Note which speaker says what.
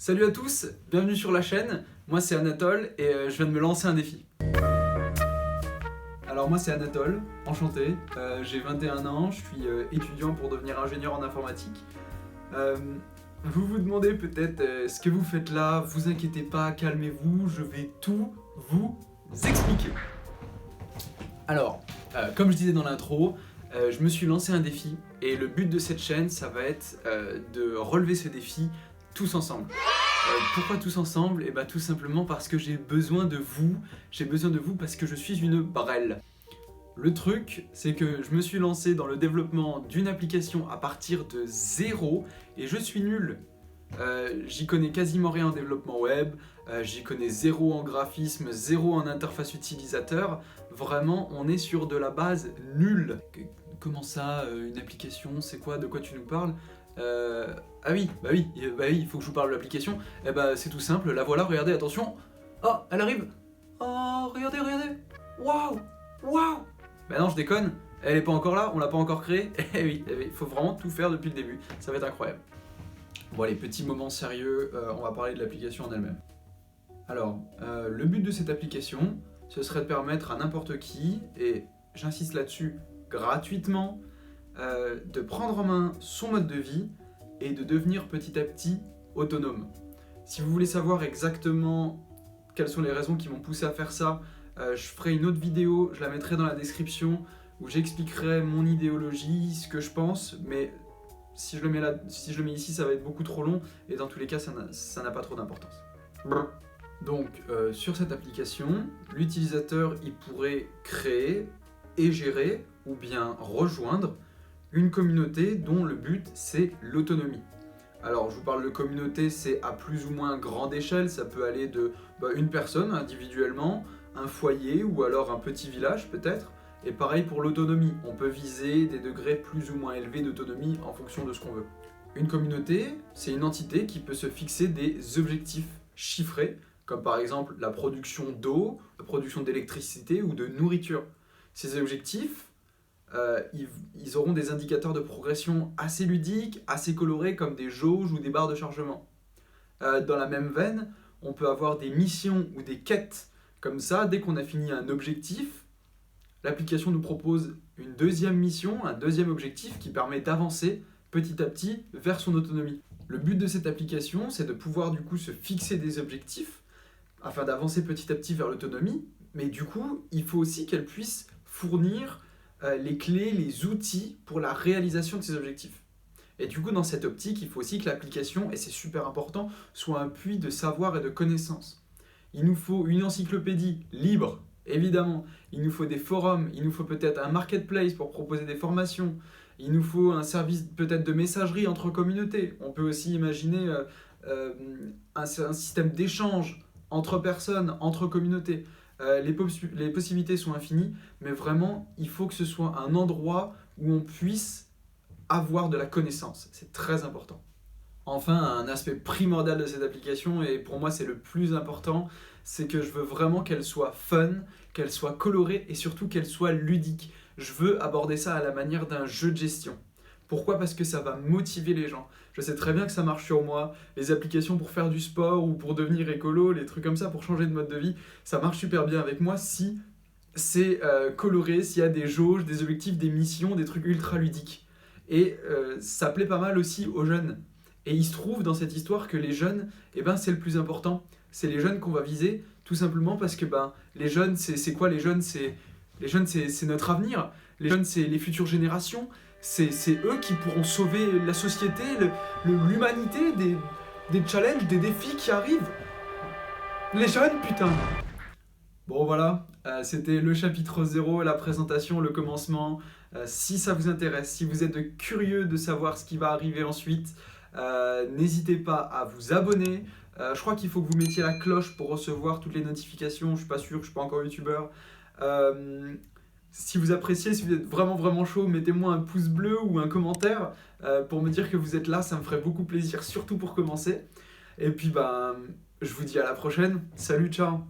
Speaker 1: Salut à tous, bienvenue sur la chaîne, moi c'est Anatole et je viens de me lancer un défi. Alors moi c'est Anatole, enchanté, j'ai 21 ans, je suis étudiant pour devenir ingénieur en informatique. Vous vous demandez peut-être ce que vous faites là, vous inquiétez pas, calmez-vous, je vais tout vous expliquer. Alors, comme je disais dans l'intro, je me suis lancé un défi et le but de cette chaîne ça va être de relever ce défi tous ensemble. Pourquoi tous ensemble? Et bah tout simplement parce que j'ai besoin de vous parce que je suis une brêle. Le truc, c'est que je me suis lancé dans le développement d'une application à partir de zéro et je suis nul. J'y connais quasiment rien en développement web, j'y connais zéro en graphisme, zéro en interface utilisateur. Vraiment, on est sur de la base nulle. Comment ça, une application, c'est quoi? De quoi tu nous parles? Ah oui, il faut que je vous parle de l'application. Eh bah c'est tout simple, la voilà, regardez, attention. Oh, elle arrive. Oh, regardez. Waouh. Bah non, je déconne, elle est pas encore là, on l'a pas encore créée. Eh oui, il faut vraiment tout faire depuis le début, ça va être incroyable. Bon allez, petit moment sérieux, on va parler de l'application en elle-même. Alors, le but de cette application, ce serait de permettre à n'importe qui, et j'insiste là-dessus, gratuitement, de prendre en main son mode de vie et de devenir petit à petit autonome. Si vous voulez savoir exactement quelles sont les raisons qui m'ont poussé à faire ça, je ferai une autre vidéo, je la mettrai dans la description, où j'expliquerai mon idéologie, ce que je pense, mais si je le mets ici, ça va être beaucoup trop long, et dans tous les cas, ça n'a pas trop d'importance. Donc, sur cette application, l'utilisateur il pourrait créer et gérer, ou bien rejoindre, une communauté dont le but c'est l'autonomie. Alors je vous parle de communauté, c'est à plus ou moins grande échelle, ça peut aller de une personne individuellement, un foyer ou alors un petit village peut-être. Et pareil pour l'autonomie, on peut viser des degrés plus ou moins élevés d'autonomie en fonction de ce qu'on veut. Une communauté, c'est une entité qui peut se fixer des objectifs chiffrés, comme par exemple la production d'eau, la production d'électricité ou de nourriture. Ces objectifs, ils auront des indicateurs de progression assez ludiques, assez colorés comme des jauges ou des barres de chargement. Dans la même veine, on peut avoir des missions ou des quêtes comme ça. Dès qu'on a fini un objectif, l'application nous propose une deuxième mission, un deuxième objectif qui permet d'avancer petit à petit vers son autonomie. Le but de cette application, c'est de pouvoir du coup se fixer des objectifs afin d'avancer petit à petit vers l'autonomie, mais du coup, il faut aussi qu'elle puisse fournir les clés, les outils pour la réalisation de ces objectifs. Et du coup, dans cette optique, il faut aussi que l'application, et c'est super important, soit un puits de savoir et de connaissances. Il nous faut une encyclopédie libre, évidemment. Il nous faut des forums, il nous faut peut-être un marketplace pour proposer des formations. Il nous faut un service peut-être de messagerie entre communautés. On peut aussi imaginer un système d'échange entre personnes, entre communautés. Les possibilités sont infinies, mais vraiment, il faut que ce soit un endroit où on puisse avoir de la connaissance. C'est très important. Enfin, un aspect primordial de cette application, et pour moi c'est le plus important, c'est que je veux vraiment qu'elle soit fun, qu'elle soit colorée et surtout qu'elle soit ludique. Je veux aborder ça à la manière d'un jeu de gestion. Pourquoi? Parce que ça va motiver les gens. Je sais très bien que ça marche sur moi. Les applications pour faire du sport ou pour devenir écolo, les trucs comme ça pour changer de mode de vie, ça marche super bien avec moi si c'est coloré, s'il y a des jauges, des objectifs, des missions, des trucs ultra ludiques. Et ça plaît pas mal aussi aux jeunes. Et il se trouve dans cette histoire que les jeunes, c'est le plus important. C'est les jeunes qu'on va viser, tout simplement parce que les jeunes, c'est quoi les jeunes? Les jeunes, c'est notre avenir. Les jeunes, c'est les futures générations. C'est eux qui pourront sauver la société, l'humanité des challenges, des défis qui arrivent. Les jeunes, putain. Bon voilà, c'était le chapitre 0, la présentation, le commencement. Si ça vous intéresse, si vous êtes curieux de savoir ce qui va arriver ensuite, n'hésitez pas à vous abonner. Je crois qu'il faut que vous mettiez la cloche pour recevoir toutes les notifications. Je suis pas sûr, je suis pas encore youtubeur. Si vous appréciez, si vous êtes vraiment chaud, mettez-moi un pouce bleu ou un commentaire pour me dire que vous êtes là, ça me ferait beaucoup plaisir, surtout pour commencer. Et puis je vous dis à la prochaine. Salut, ciao.